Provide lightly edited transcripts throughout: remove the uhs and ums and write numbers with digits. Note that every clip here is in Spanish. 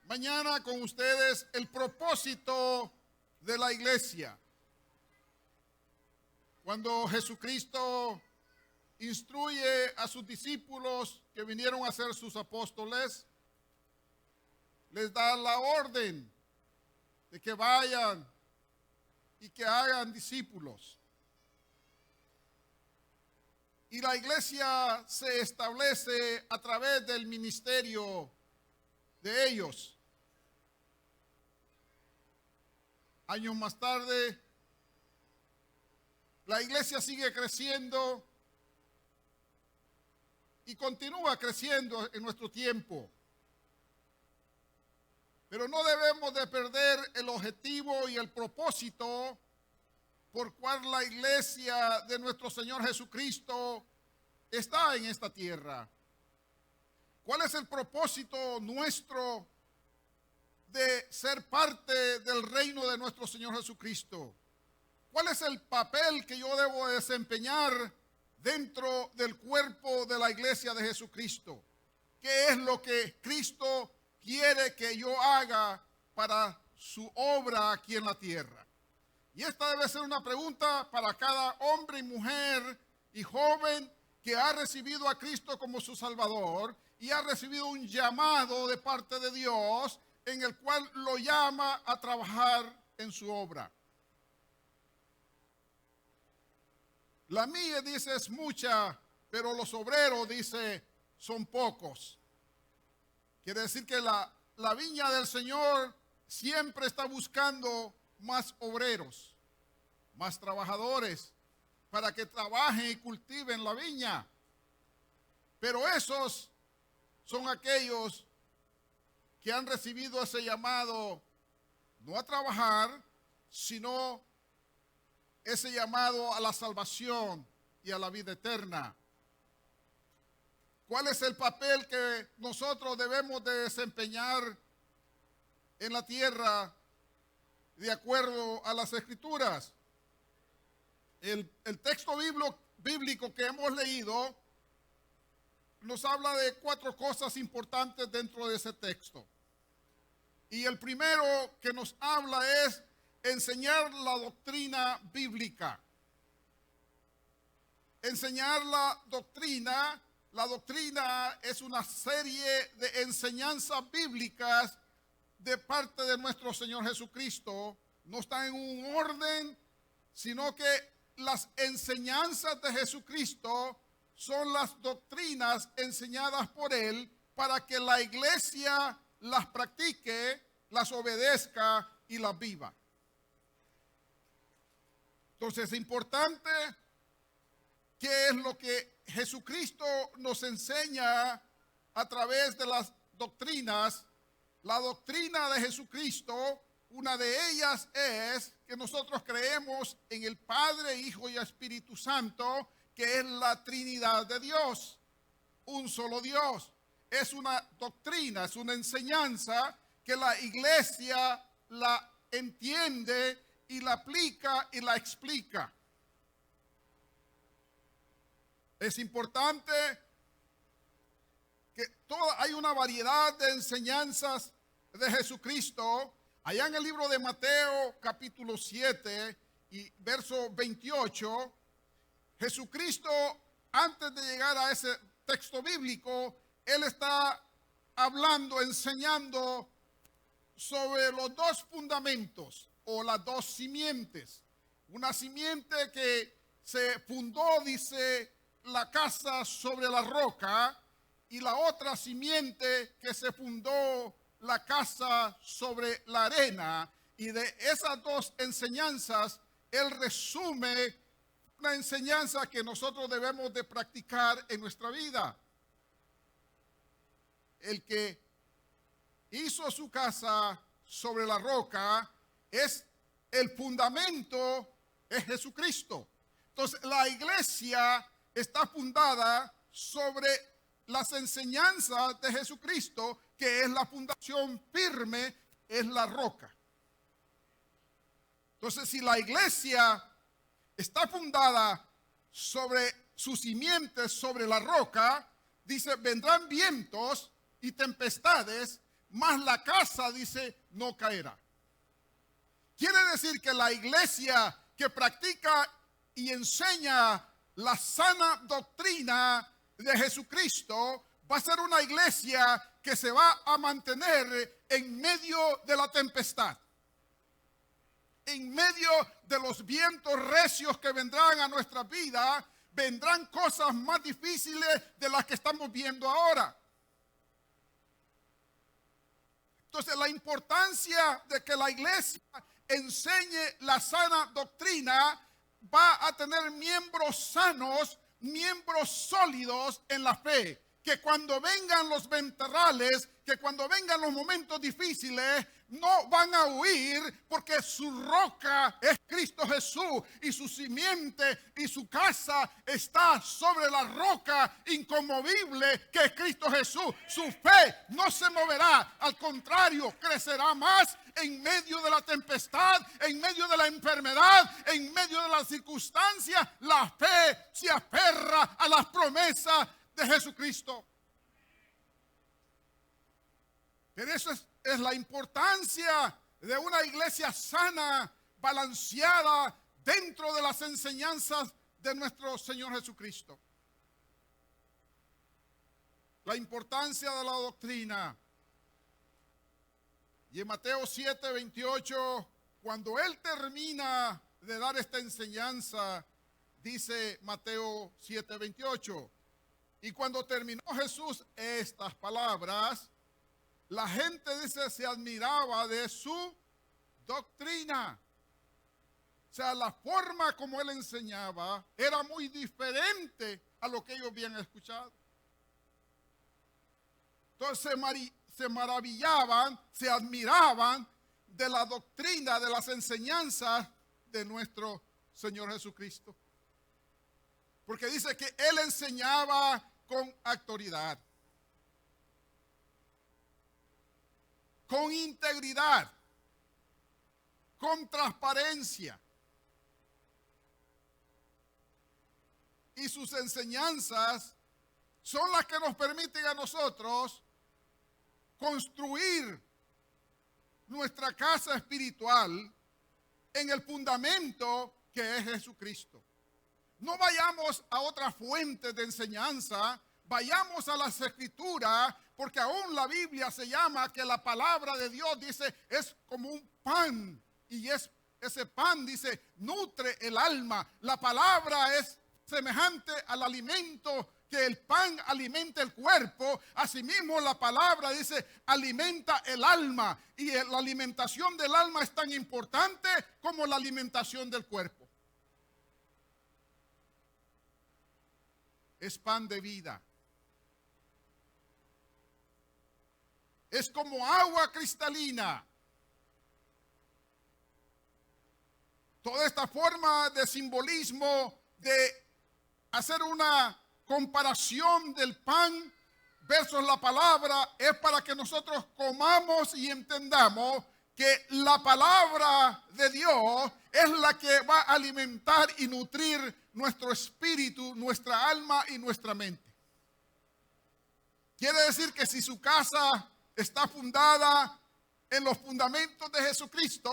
mañana con ustedes el propósito de la iglesia. Cuando Jesucristo instruye a sus discípulos que vinieron a ser sus apóstoles, les da la orden de que vayan y que hagan discípulos. Y la iglesia se establece a través del ministerio de ellos. Años más tarde, la iglesia sigue creciendo y continúa creciendo en nuestro tiempo. Pero no debemos de perder el objetivo y el propósito por cual la iglesia de nuestro Señor Jesucristo está en esta tierra. ¿Cuál es el propósito nuestro de ser parte del reino de nuestro Señor Jesucristo? ¿Cuál es el papel que yo debo desempeñar dentro del cuerpo de la iglesia de Jesucristo? ¿Qué es lo que Cristo quiere que yo haga para su obra aquí en la tierra? Y esta debe ser una pregunta para cada hombre y mujer y joven que ha recibido a Cristo como su Salvador y ha recibido un llamado de parte de Dios en el cual lo llama a trabajar en su obra. La mies, dice, es mucha, pero los obreros, dice, son pocos. Quiere decir que la viña del Señor siempre está buscando más obreros, más trabajadores, para que trabajen y cultiven la viña. Pero esos son aquellos que han recibido ese llamado, no a trabajar, sino ese llamado a la salvación y a la vida eterna. ¿Cuál es el papel que nosotros debemos de desempeñar en la tierra de acuerdo a las Escrituras? El texto bíblico que hemos leído nos habla de 4 cosas importantes dentro de ese texto. Y el primero que nos habla es enseñar la doctrina bíblica. Enseñar la doctrina. La doctrina es una serie de enseñanzas bíblicas de parte de nuestro Señor Jesucristo. No está en un orden, sino que las enseñanzas de Jesucristo son las doctrinas enseñadas por Él para que la iglesia las practique, las obedezca y las viva. Entonces es importante qué es lo que Jesucristo nos enseña a través de las doctrinas. La doctrina de Jesucristo, una de ellas es que nosotros creemos en el Padre, Hijo y Espíritu Santo, que es la Trinidad de Dios, un solo Dios. Es una doctrina, es una enseñanza que la iglesia la entiende y la aplica y la explica. Es importante que hay una variedad de enseñanzas de Jesucristo. Allá en el libro de Mateo, capítulo 7 y verso 28, Jesucristo, antes de llegar a ese texto bíblico, Él está hablando, enseñando sobre los 2 fundamentos o las 2 simientes. Una simiente que se fundó, dice, la casa sobre la roca, y la otra simiente que se fundó la casa sobre la arena. Y de esas 2 enseñanzas, Él resume una enseñanza que nosotros debemos de practicar en nuestra vida. El que hizo su casa sobre la roca es el fundamento, es Jesucristo. Entonces la iglesia está fundada sobre las enseñanzas de Jesucristo, que es la fundación firme, es la roca. Entonces, si la iglesia está fundada sobre sus simientes, sobre la roca, dice, vendrán vientos y tempestades, mas la casa, dice, no caerá. Quiere decir que la iglesia que practica y enseña la sana doctrina de Jesucristo va a ser una iglesia que se va a mantener en medio de la tempestad, en medio de los vientos recios que vendrán a nuestra vida. Vendrán cosas más difíciles de las que estamos viendo ahora. Entonces, la importancia de que la iglesia enseñe la sana doctrina va a tener miembros sanos, miembros sólidos en la fe, que cuando vengan los ventarrales, que cuando vengan los momentos difíciles, no van a huir, porque su roca es Cristo Jesús y su simiente y su casa está sobre la roca inconmovible que es Cristo Jesús. Su fe no se moverá, al contrario, crecerá más en medio de la tempestad, en medio de la enfermedad, en medio de las circunstancias. La fe se aferra a las promesas de Jesucristo. Pero eso es la importancia de una iglesia sana, balanceada, dentro de las enseñanzas de nuestro Señor Jesucristo. La importancia de la doctrina. Y en Mateo 7:28, cuando Él termina de dar esta enseñanza, dice Mateo 7:28, y cuando terminó Jesús estas palabras, la gente, dice, se admiraba de su doctrina. O sea, la forma como él enseñaba era muy diferente a lo que ellos habían escuchado. Entonces se maravillaban, se admiraban de la doctrina, de las enseñanzas de nuestro Señor Jesucristo. Porque dice que él enseñaba con autoridad, con integridad, con transparencia. Y sus enseñanzas son las que nos permiten a nosotros construir nuestra casa espiritual en el fundamento que es Jesucristo. No vayamos a otra fuente de enseñanza, vayamos a las Escrituras, porque aún la Biblia se llama que la palabra de Dios, dice, es como un pan, y ese pan, dice, nutre el alma. La palabra es semejante al alimento, que el pan alimenta el cuerpo. Asimismo, la palabra, dice, alimenta el alma, y la alimentación del alma es tan importante como la alimentación del cuerpo. Es pan de vida. Es como agua cristalina. Toda esta forma de simbolismo, de hacer una comparación del pan versus la palabra, es para que nosotros comamos y entendamos que la palabra de Dios es la que va a alimentar y nutrir nuestro espíritu, nuestra alma y nuestra mente. Quiere decir que si su casa está fundada en los fundamentos de Jesucristo,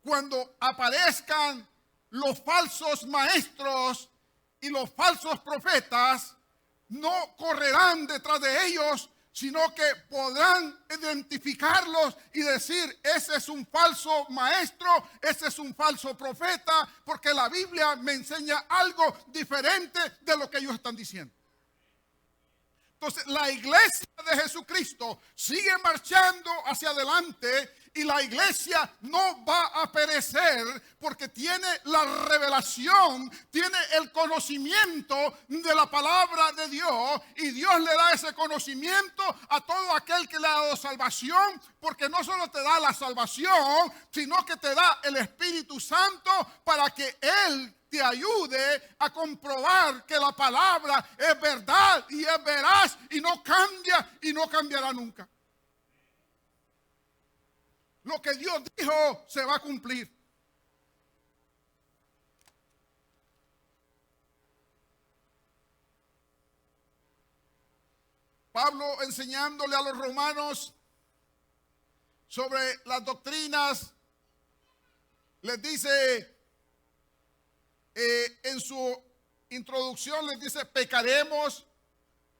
cuando aparezcan los falsos maestros y los falsos profetas, no correrán detrás de ellos, sino que podrán identificarlos y decir, ese es un falso maestro, ese es un falso profeta, porque la Biblia me enseña algo diferente de lo que ellos están diciendo. Entonces, la iglesia de Jesucristo sigue marchando hacia adelante, y la iglesia no va a perecer porque tiene la revelación, tiene el conocimiento de la palabra de Dios, y Dios le da ese conocimiento a todo aquel que le ha dado salvación, porque no solo te da la salvación, sino que te da el Espíritu Santo para que Él te ayude a comprobar que la palabra es verdad y es veraz y no cambia y no cambiará nunca. Lo que Dios dijo se va a cumplir. Pablo enseñándole a los romanos sobre las doctrinas, les dice en su introducción, les dice, pecaremos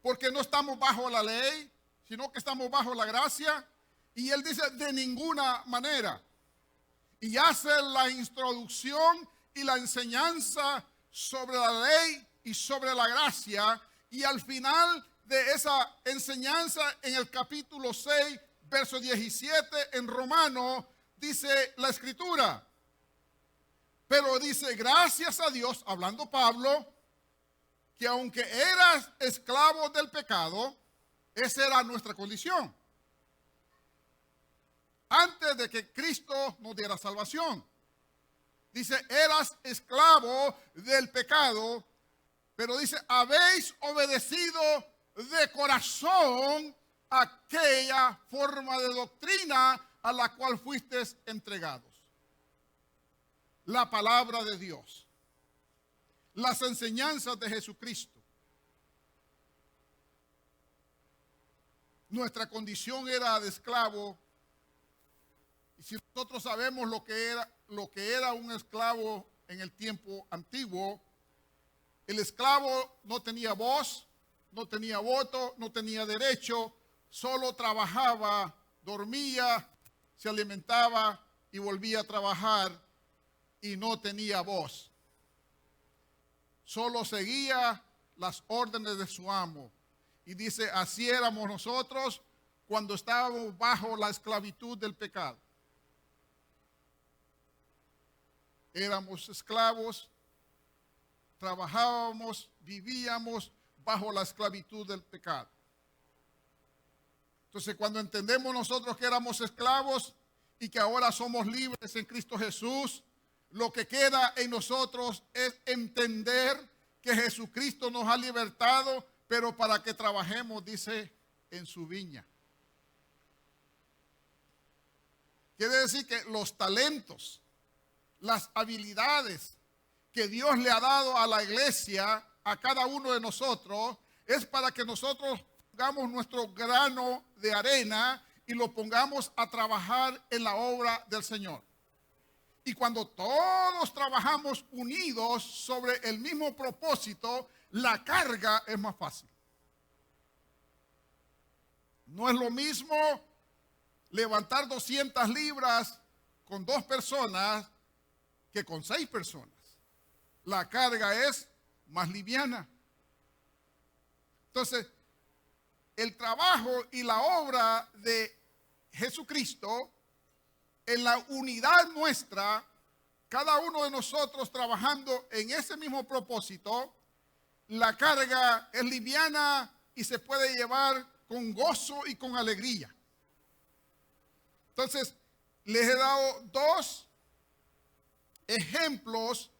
porque no estamos bajo la ley, sino que estamos bajo la gracia. Y él dice, de ninguna manera. Y hace la introducción y la enseñanza sobre la ley y sobre la gracia. Y al final de esa enseñanza, en el capítulo 6, verso 17, en Romano, dice la Escritura. Pero dice, gracias a Dios, hablando Pablo, que aunque eras esclavo del pecado, esa era nuestra condición. Antes de que Cristo nos diera salvación. Dice, eras esclavo del pecado, pero dice, habéis obedecido de corazón aquella forma de doctrina a la cual fuisteis entregados. La palabra de Dios, las enseñanzas de Jesucristo. Nuestra condición era de esclavo. Y si nosotros sabemos lo que era un esclavo en el tiempo antiguo, el esclavo no tenía voz, no tenía voto, no tenía derecho, solo trabajaba, dormía, se alimentaba y volvía a trabajar y no tenía voz. Solo seguía las órdenes de su amo. Y dice, así éramos nosotros cuando estábamos bajo la esclavitud del pecado. Éramos esclavos, trabajábamos, vivíamos bajo la esclavitud del pecado. Entonces, cuando entendemos nosotros que éramos esclavos y que ahora somos libres en Cristo Jesús, lo que queda en nosotros es entender que Jesucristo nos ha libertado, pero para que trabajemos, dice, en su viña. Quiere decir que los talentos, las habilidades que Dios le ha dado a la iglesia, a cada uno de nosotros, es para que nosotros pongamos nuestro grano de arena y lo pongamos a trabajar en la obra del Señor. Y cuando todos trabajamos unidos sobre el mismo propósito, la carga es más fácil. No es lo mismo levantar 200 libras con 2 personas que con 6 personas. La carga es más liviana. Entonces, el trabajo y la obra de Jesucristo, en la unidad nuestra, cada uno de nosotros trabajando en ese mismo propósito, la carga es liviana y se puede llevar con gozo y con alegría. Entonces, les he dado 2 ejemplos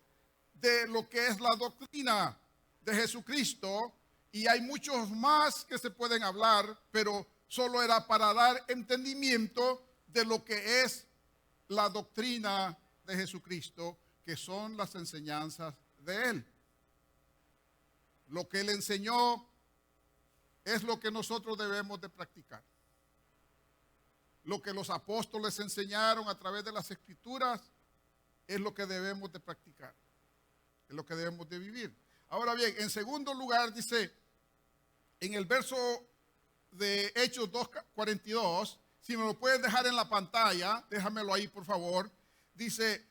de lo que es la doctrina de Jesucristo, y hay muchos más que se pueden hablar, pero solo era para dar entendimiento de lo que es la doctrina de Jesucristo, que son las enseñanzas de Él. Lo que Él enseñó es lo que nosotros debemos de practicar. Lo que los apóstoles enseñaron a través de las Escrituras es lo que debemos de practicar, es lo que debemos de vivir. Ahora bien, en segundo lugar dice, en el verso de Hechos 2:42, si me lo puedes dejar en la pantalla, déjamelo ahí por favor. Dice,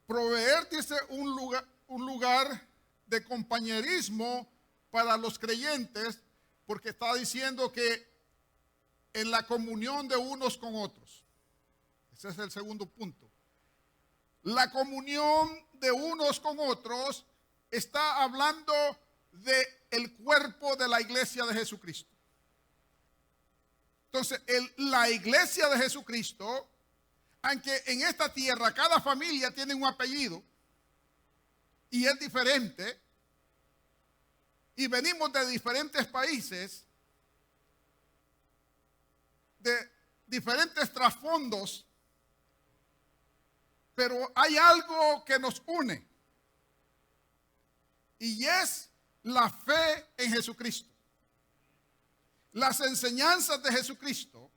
proveer, dice, un lugar de compañerismo para los creyentes, porque está diciendo que en la comunión de unos con otros. Ese es el segundo punto. La comunión de unos con otros está hablando del cuerpo de la iglesia de Jesucristo. Entonces, la iglesia de Jesucristo, aunque en esta tierra cada familia tiene un apellido y es diferente, y venimos de diferentes países, de diferentes trasfondos, pero hay algo que nos une, y es la fe en Jesucristo. Las enseñanzas de Jesucristo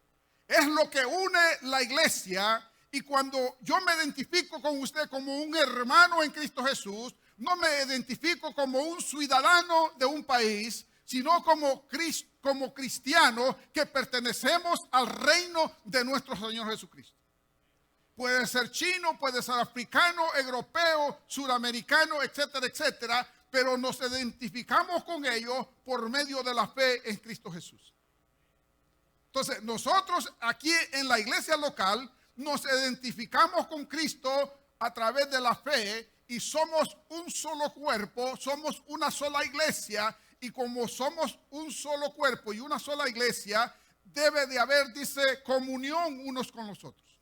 es lo que une la iglesia. Y cuando yo me identifico con usted como un hermano en Cristo Jesús, no me identifico como un ciudadano de un país, sino como cristianos que pertenecemos al reino de nuestro Señor Jesucristo. Puede ser chino, puede ser africano, europeo, suramericano, etcétera, etcétera, pero nos identificamos con ellos por medio de la fe en Cristo Jesús. Entonces, nosotros aquí en la iglesia local nos identificamos con Cristo a través de la fe y somos un solo cuerpo, somos una sola iglesia, y como somos un solo cuerpo y una sola iglesia, debe de haber, dice, comunión unos con los otros.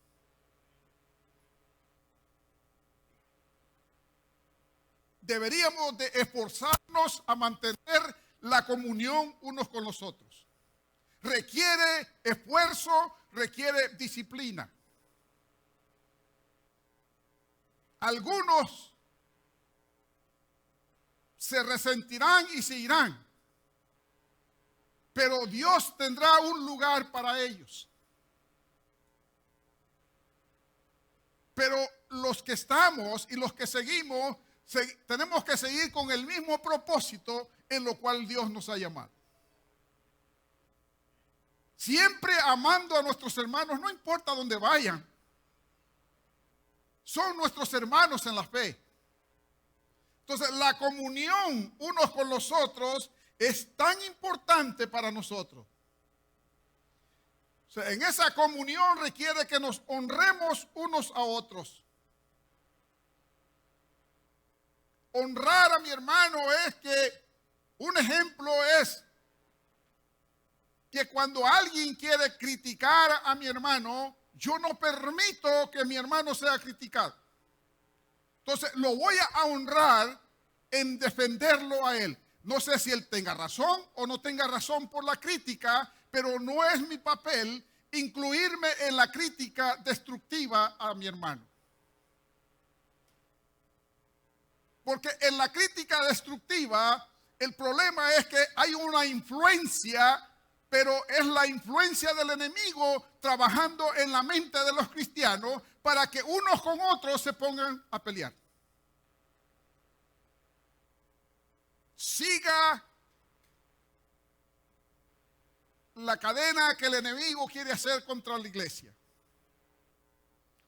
Deberíamos de esforzarnos a mantener la comunión unos con los otros. Requiere esfuerzo, requiere disciplina. Algunos se resentirán y se irán, pero Dios tendrá un lugar para ellos. Pero los que estamos y los que seguimos, tenemos que seguir con el mismo propósito en lo cual Dios nos ha llamado. Siempre amando a nuestros hermanos, no importa dónde vayan. Son nuestros hermanos en la fe. Entonces, la comunión unos con los otros es tan importante para nosotros. O sea, en esa comunión requiere que nos honremos unos a otros. Honrar a mi hermano es que, un ejemplo es que cuando alguien quiere criticar a mi hermano, yo no permito que mi hermano sea criticado. Entonces lo voy a honrar en defenderlo a él. No sé si él tenga razón o no tenga razón por la crítica, pero no es mi papel incluirme en la crítica destructiva a mi hermano. Porque en la crítica destructiva, el problema es que hay una influencia, pero es la influencia del enemigo trabajando en la mente de los cristianos para que unos con otros se pongan a pelear. Siga la cadena que el enemigo quiere hacer contra la iglesia.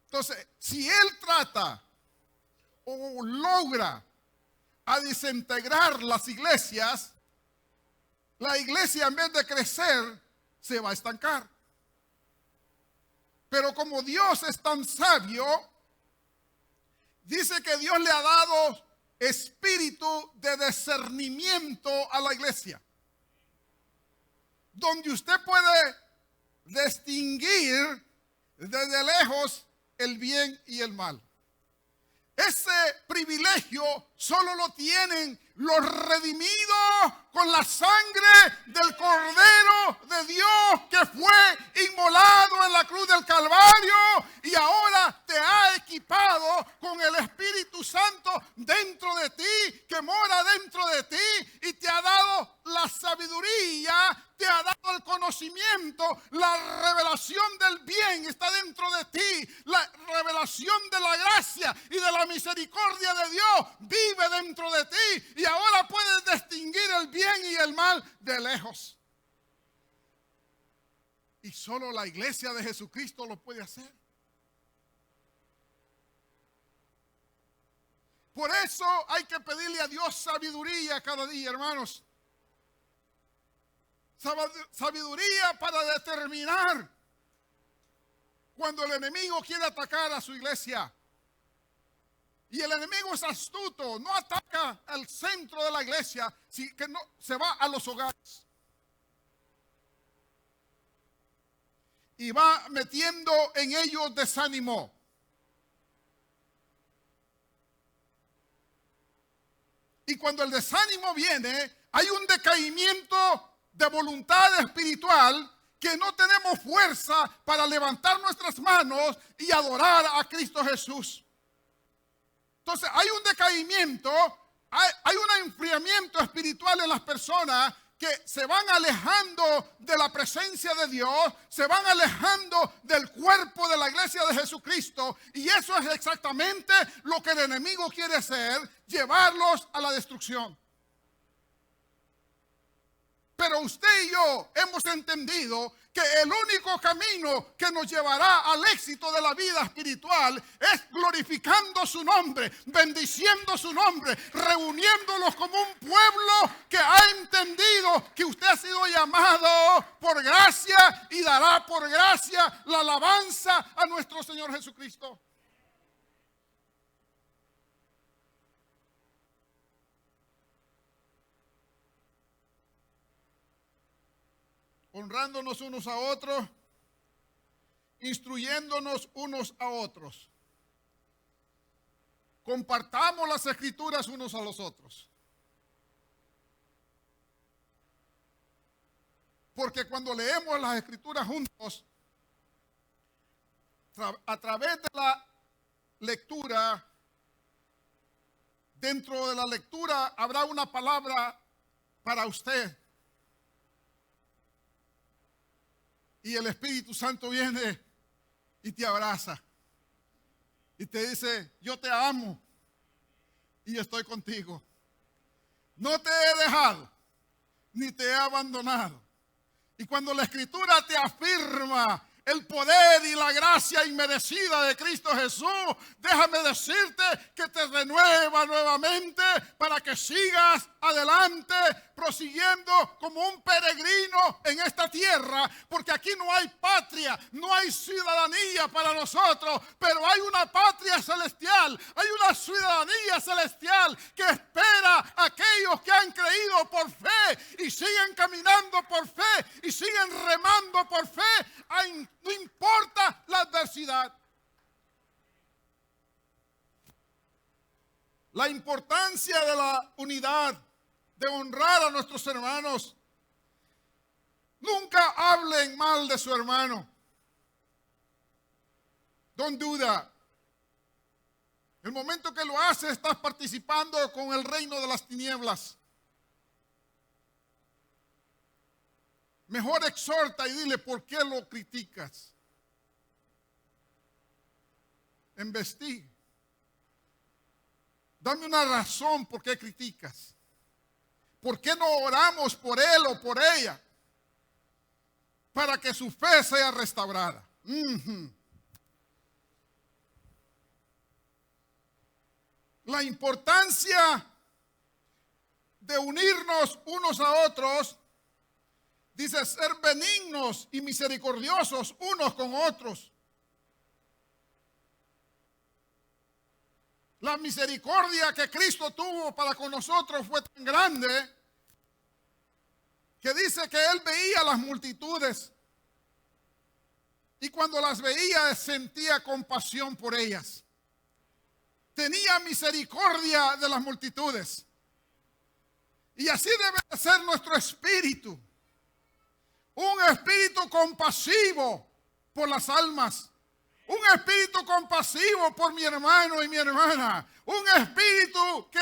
Entonces, si él trata o logra a desintegrar las iglesias, la iglesia en vez de crecer se va a estancar. Pero como Dios es tan sabio, dice que Dios le ha dado espíritu de discernimiento a la iglesia, donde usted puede distinguir desde lejos el bien y el mal. Ese privilegio solo lo tienen los redimidos con la sangre del Cordero de Dios que fue inmolado en la cruz del Calvario y ahora te ha equipado con el Espíritu Santo dentro de ti, que mora dentro de ti y te ha dado la sabiduría, te ha dado el conocimiento, la revelación del bien está dentro de ti, la revelación de la gracia y de la misericordia de Dios vive dentro de ti y ahora puedes distinguir el bien y el mal de lejos. Y solo la iglesia de Jesucristo lo puede hacer. Por eso hay que pedirle a Dios sabiduría cada día, hermanos. Sabiduría para determinar cuando el enemigo quiere atacar a su iglesia. Y el enemigo es astuto, no ataca al centro de la iglesia, sino que no, se va a los hogares. Y va metiendo en ellos desánimo. Y cuando el desánimo viene, hay un decaimiento de voluntad espiritual que no tenemos fuerza para levantar nuestras manos y adorar a Cristo Jesús. Entonces hay un decaimiento, hay un enfriamiento espiritual en las personas que se van alejando de la presencia de Dios, se van alejando del cuerpo de la iglesia de Jesucristo, y eso es exactamente lo que el enemigo quiere hacer, llevarlos a la destrucción. Pero usted y yo hemos entendido que el único camino que nos llevará al éxito de la vida espiritual es glorificando su nombre, bendiciendo su nombre, reuniéndolos como un pueblo que ha entendido que usted ha sido llamado por gracia y dará por gracia la alabanza a nuestro Señor Jesucristo. Honrándonos unos a otros, instruyéndonos unos a otros. Compartamos las escrituras unos a los otros. Porque cuando leemos las escrituras juntos, a través de la lectura, dentro de la lectura habrá una palabra para usted. Y el Espíritu Santo viene y te abraza. Y te dice, yo te amo y estoy contigo. No te he dejado, ni te he abandonado. Y cuando la Escritura te afirma el poder y la gracia inmerecida de Cristo Jesús, déjame decirte que te renueva nuevamente para que sigas adelante, prosiguiendo como un peregrino en esta tierra, porque aquí no hay patria, no hay ciudadanía para nosotros, pero hay una patria celestial, hay una ciudadanía celestial que espera a aquellos que han creído por fe y siguen caminando por fe y siguen remando por fe. No importa la adversidad. La importancia de la unidad, de honrar a nuestros hermanos. Nunca hablen mal de su hermano. Don't do that. El momento que lo haces, estás participando con el reino de las tinieblas. Mejor exhorta y dile por qué lo criticas. Investiga. Dame una razón por qué criticas. ¿Por qué no oramos por él o por ella? Para que su fe sea restaurada. La importancia de unirnos unos a otros, dice ser benignos y misericordiosos unos con otros. La misericordia que Cristo tuvo para con nosotros fue tan grande que dice que Él veía las multitudes y cuando las veía sentía compasión por ellas. Tenía misericordia de las multitudes. Y así debe de ser nuestro espíritu. Un espíritu compasivo por las almas. Un espíritu compasivo por mi hermano y mi hermana. Un espíritu que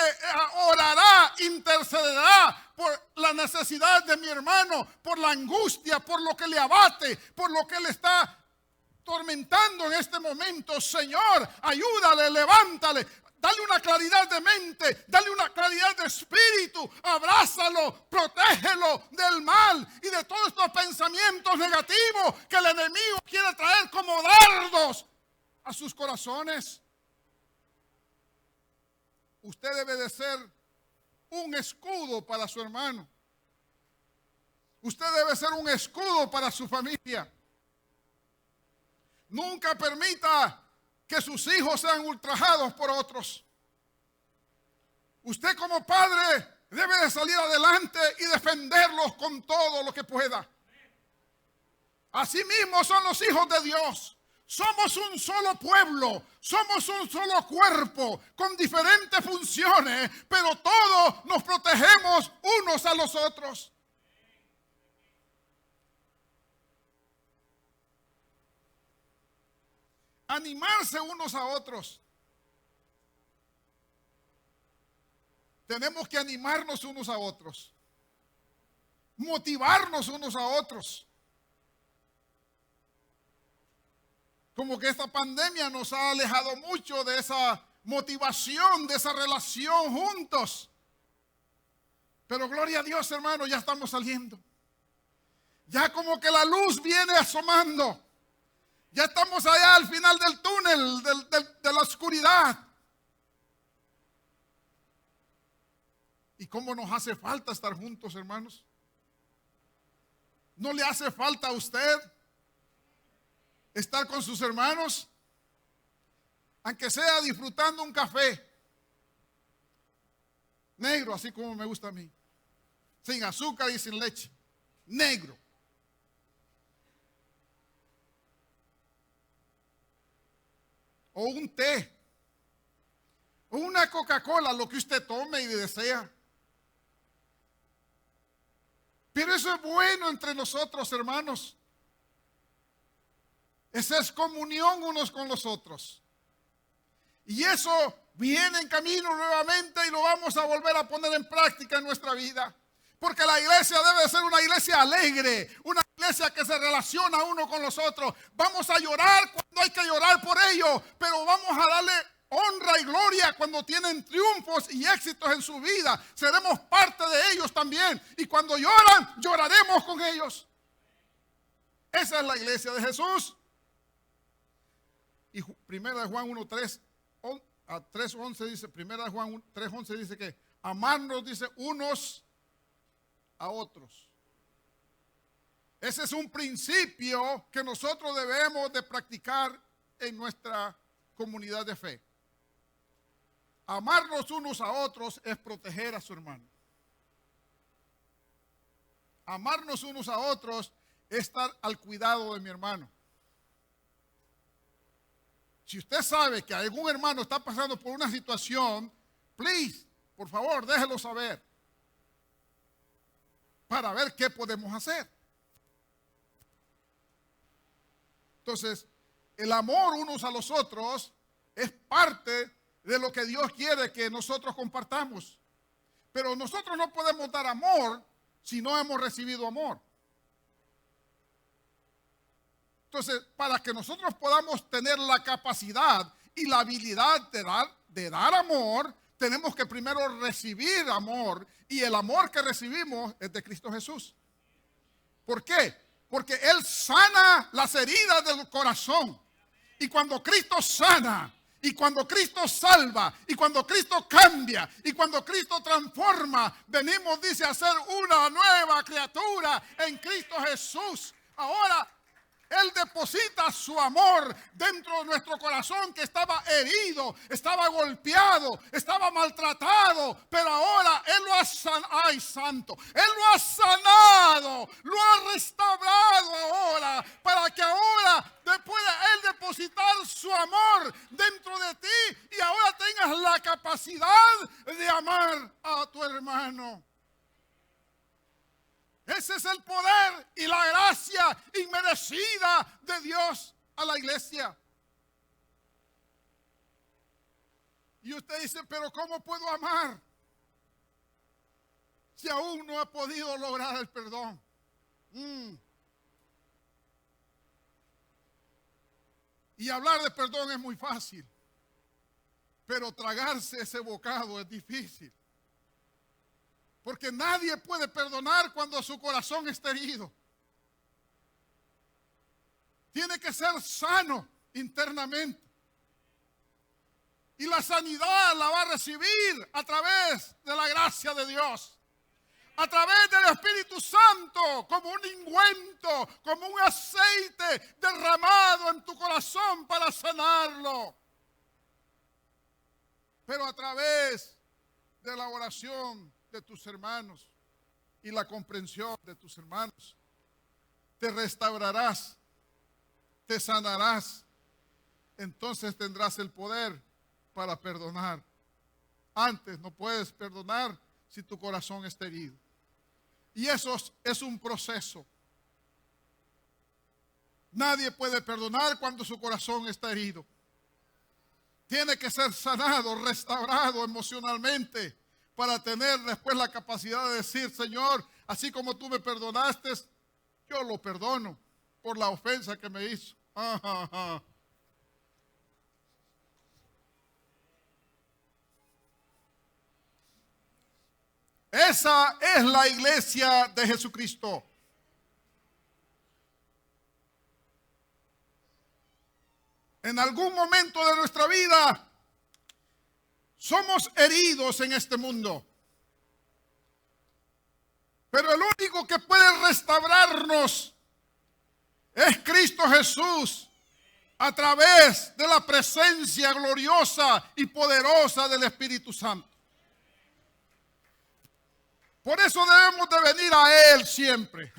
orará, intercederá por la necesidad de mi hermano, por la angustia, por lo que le abate, por lo que le está tormentando en este momento. Señor, ayúdale, levántale. Dale una claridad de mente, dale una claridad de espíritu, abrázalo, protégelo del mal y de todos estos pensamientos negativos que el enemigo quiere traer como dardos a sus corazones. Usted debe de ser un escudo para su hermano. Usted debe ser un escudo para su familia. Nunca permita que sus hijos sean ultrajados por otros. Usted como padre debe de salir adelante y defenderlos con todo lo que pueda. Asimismo son los hijos de Dios. Somos un solo pueblo, somos un solo cuerpo con diferentes funciones, pero todos nos protegemos unos a los otros. Animarse unos a otros. Tenemos que animarnos unos a otros. motivarnos unos a otros. Como que esta pandemia nos ha alejado mucho de esa motivación, de esa relación juntos. Pero gloria a Dios, hermano, ya estamos saliendo. Ya como que la luz viene asomando. Ya estamos allá al final del túnel, de la oscuridad. ¿Y cómo nos hace falta estar juntos, hermanos? ¿No le hace falta a usted estar con sus hermanos? Aunque sea disfrutando un café negro, así como me gusta a mí, sin azúcar y sin leche, negro. O un té, o una Coca-Cola, lo que usted tome y desea. Pero eso es bueno entre nosotros, hermanos. Esa es comunión unos con los otros. Y eso viene en camino nuevamente y lo vamos a volver a poner en práctica en nuestra vida. Porque la iglesia debe ser una iglesia alegre, una iglesia que se relaciona uno con los otros. Vamos a llorar cuando hay que llorar por ellos, pero vamos a darle honra y gloria cuando tienen triunfos y éxitos en su vida. Seremos parte de ellos también. Y cuando lloran, lloraremos con ellos. Esa es la iglesia de Jesús. Y 1 Juan 1:3 a 3:11 dice, 1 Juan 3:11 dice que amarnos, dice, unos a otros. Ese es un principio que nosotros debemos de practicar en nuestra comunidad de fe. Amarnos unos a otros es proteger a su hermano. Amarnos unos a otros es estar al cuidado de mi hermano. Si usted sabe que algún hermano está pasando por una situación, please, por favor, déjelo saber para ver qué podemos hacer. Entonces, el amor unos a los otros es parte de lo que Dios quiere que nosotros compartamos. Pero nosotros no podemos dar amor si no hemos recibido amor. Entonces, para que nosotros podamos tener la capacidad y la habilidad de dar amor, tenemos que primero recibir amor. Y el amor que recibimos es de Cristo Jesús. ¿Por qué? Porque Él sana las heridas del corazón. Y cuando Cristo sana, y cuando Cristo salva, y cuando Cristo cambia, y cuando Cristo transforma, venimos, dice, a ser una nueva criatura en Cristo Jesús. Ahora, Él deposita su amor dentro de nuestro corazón que estaba herido, estaba golpeado, estaba maltratado, pero ahora Él lo ha sanado. ¡Ay, santo! Él lo ha sanado, lo ha restaurado ahora, para que ahora pueda Él depositar su amor dentro de ti y ahora tengas la capacidad de amar a tu hermano. Ese es el poder y la gracia inmerecida de Dios a la iglesia. Y usted dice, pero ¿cómo puedo amar si aún no he podido lograr el perdón? Y hablar de perdón es muy fácil, pero tragarse ese bocado es difícil. Porque nadie puede perdonar cuando su corazón está herido. Tiene que ser sano internamente. Y la sanidad la va a recibir a través de la gracia de Dios. A través del Espíritu Santo, como un ungüento, como un aceite derramado en tu corazón para sanarlo. Pero a través de la oración de tus hermanos y la comprensión de tus hermanos, te restaurarás, te sanarás, entonces tendrás el poder para perdonar. Antes no puedes perdonar si tu corazón está herido. Y eso es un proceso. Nadie puede perdonar cuando su corazón está herido. Tiene que ser sanado, restaurado emocionalmente, para tener después la capacidad de decir, Señor, así como tú me perdonaste, yo lo perdono por la ofensa que me hizo. Ajá. Esa es la iglesia de Jesucristo. En algún momento de nuestra vida somos heridos en este mundo. Pero el único que puede restaurarnos es Cristo Jesús a través de la presencia gloriosa y poderosa del Espíritu Santo. Por eso debemos de venir a Él siempre.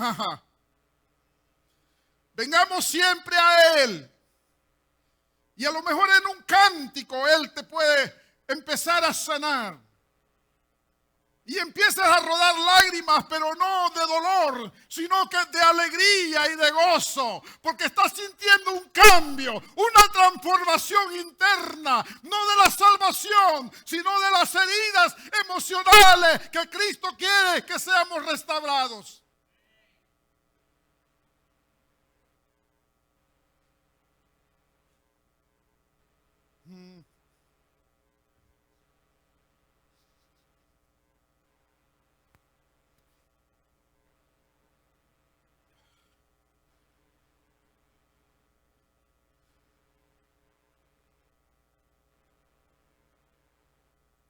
Vengamos siempre a Él. Y a lo mejor en un cántico Él te puede empezar a sanar. Y empiezas a rodar lágrimas, pero no de dolor, sino que de alegría y de gozo. Porque estás sintiendo un cambio, una transformación interna. No de la salvación, sino de las heridas emocionales que Cristo quiere que seamos restaurados.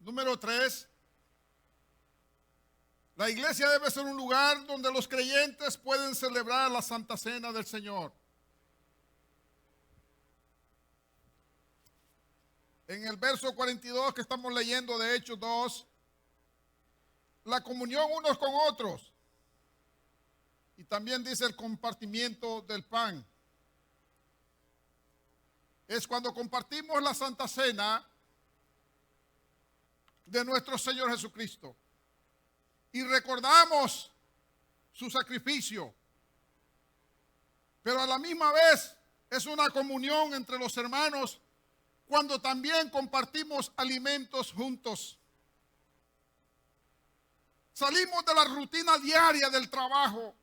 Número 3, la iglesia debe ser un lugar donde los creyentes pueden celebrar la Santa Cena del Señor. En el verso 42 que estamos leyendo de Hechos 2, la comunión unos con otros. Y también dice el compartimiento del pan. Es cuando compartimos la Santa Cena de nuestro Señor Jesucristo y recordamos su sacrificio, pero a la misma vez es una comunión entre los hermanos cuando también compartimos alimentos juntos. Salimos de la rutina diaria del trabajo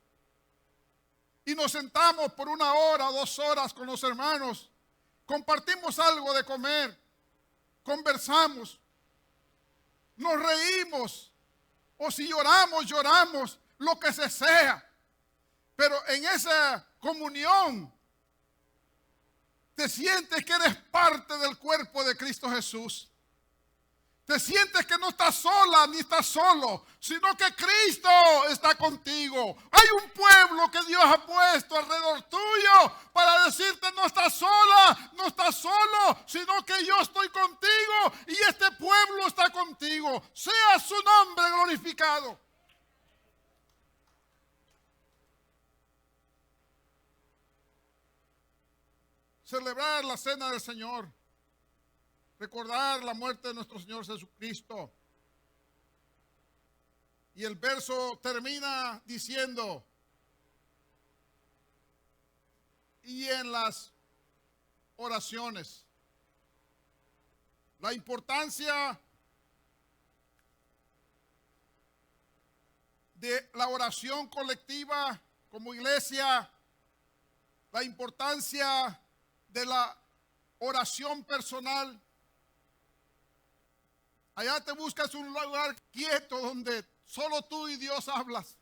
y nos sentamos por 1 hora, 2 horas con los hermanos, compartimos algo de comer, conversamos, nos reímos, o si lloramos, lloramos, lo que se sea. Pero en esa comunión te sientes que eres parte del cuerpo de Cristo Jesús. Te sientes que no estás sola ni estás solo, sino que Cristo está contigo. Hay un pueblo que Dios ha puesto alrededor tuyo para decirte no estás sola, no estás solo, sino que yo estoy contigo y este pueblo está contigo. Sea su nombre glorificado. Celebrar la cena del Señor. Recordar la muerte de nuestro Señor Jesucristo. Y el verso termina diciendo, y en las oraciones. La importancia de la oración colectiva como iglesia, la importancia de la oración personal. Allá te buscas un lugar quieto donde solo tú y Dios hablas.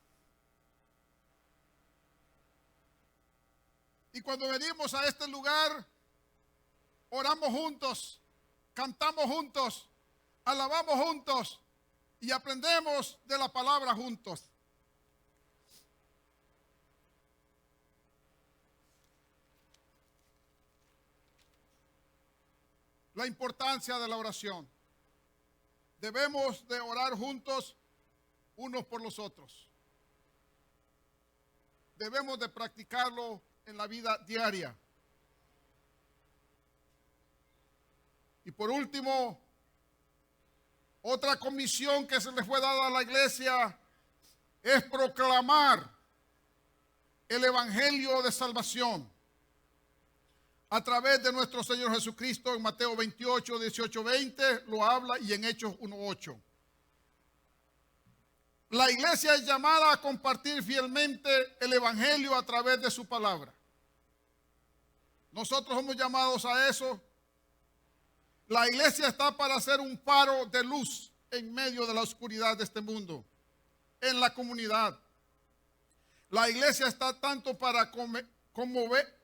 Y cuando venimos a este lugar, oramos juntos, cantamos juntos, alabamos juntos y aprendemos de la palabra juntos. La importancia de la oración. Debemos de orar juntos unos por los otros. Debemos de practicarlo en la vida diaria. Y por último, otra comisión que se le fue dada a la iglesia es proclamar el evangelio de salvación a través de nuestro Señor Jesucristo. En Mateo 28, 18, 20 lo habla y en Hechos 1, 8. La iglesia es llamada a compartir fielmente el evangelio a través de su palabra. Nosotros somos llamados a eso. La iglesia está para ser un faro de luz en medio de la oscuridad de este mundo, en la comunidad. La iglesia está tanto para promover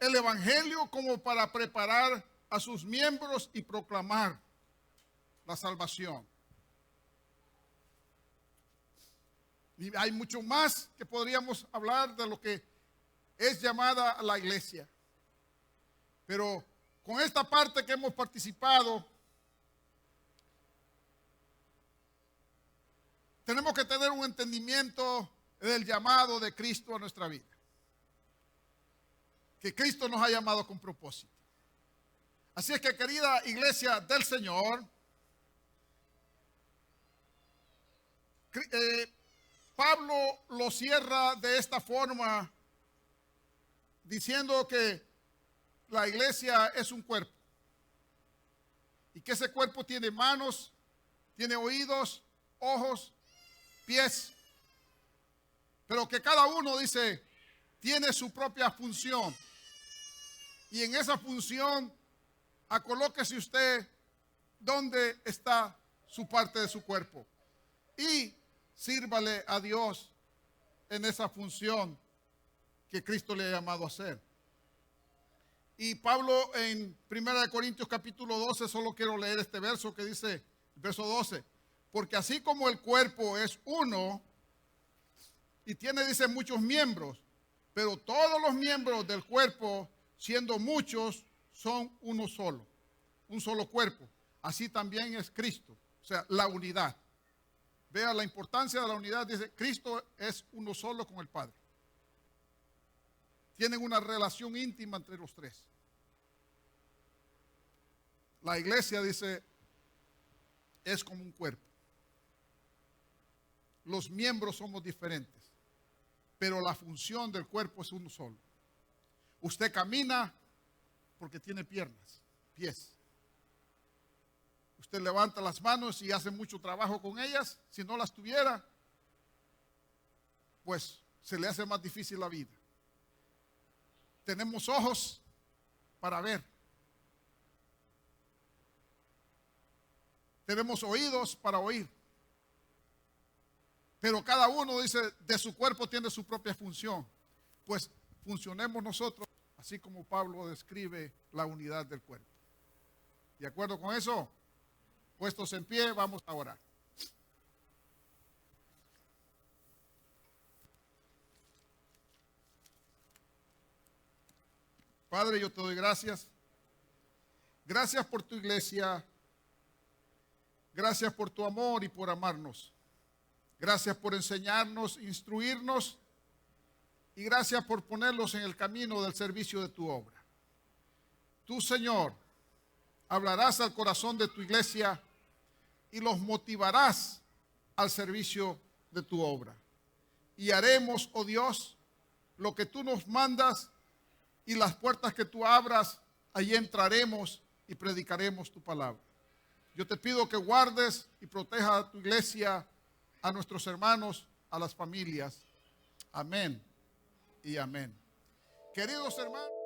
el evangelio como para preparar a sus miembros y proclamar la salvación. Y hay mucho más que podríamos hablar de lo que es llamada la iglesia. Pero con esta parte que hemos participado, tenemos que tener un entendimiento del llamado de Cristo a nuestra vida. Que Cristo nos ha llamado con propósito. Así es que, querida iglesia del Señor, Pablo lo cierra de esta forma diciendo que la iglesia es un cuerpo y que ese cuerpo tiene manos, tiene oídos, ojos, pies, pero que cada uno, dice, tiene su propia función, y en esa función acolóquese usted dónde está su parte de su cuerpo y sírvale a Dios en esa función que Cristo le ha llamado a hacer. Y Pablo en 1 Corintios capítulo 12, solo quiero leer este verso que dice, verso 12, porque así como el cuerpo es uno y tiene, dice, muchos miembros, pero todos los miembros del cuerpo, siendo muchos, son uno solo, un solo cuerpo. Así también es Cristo, o sea, la unidad. Vea la importancia de la unidad. Dice, Cristo es uno solo con el Padre. Tienen una relación íntima entre los tres. La iglesia, dice, es como un cuerpo. Los miembros somos diferentes, pero la función del cuerpo es uno solo. Usted camina porque tiene piernas, pies. Usted levanta las manos y hace mucho trabajo con ellas. Si no las tuviera, pues se le hace más difícil la vida. Tenemos ojos para ver. Tenemos oídos para oír. Pero cada uno, dice, de su cuerpo tiene su propia función. Pues funcionemos nosotros, así como Pablo describe la unidad del cuerpo. ¿De acuerdo con eso? Puestos en pie, vamos a orar. Padre, yo te doy gracias. Gracias por tu iglesia. Gracias por tu amor y por amarnos. Gracias por enseñarnos, instruirnos. Y gracias por ponerlos en el camino del servicio de tu obra. Tú, Señor, hablarás al corazón de tu iglesia y los motivarás al servicio de tu obra. Y haremos, oh Dios, lo que tú nos mandas, y las puertas que tú abras, allí entraremos y predicaremos tu palabra. Yo te pido que guardes y proteja a tu iglesia, a nuestros hermanos, a las familias. Amén y amén. Queridos hermanos.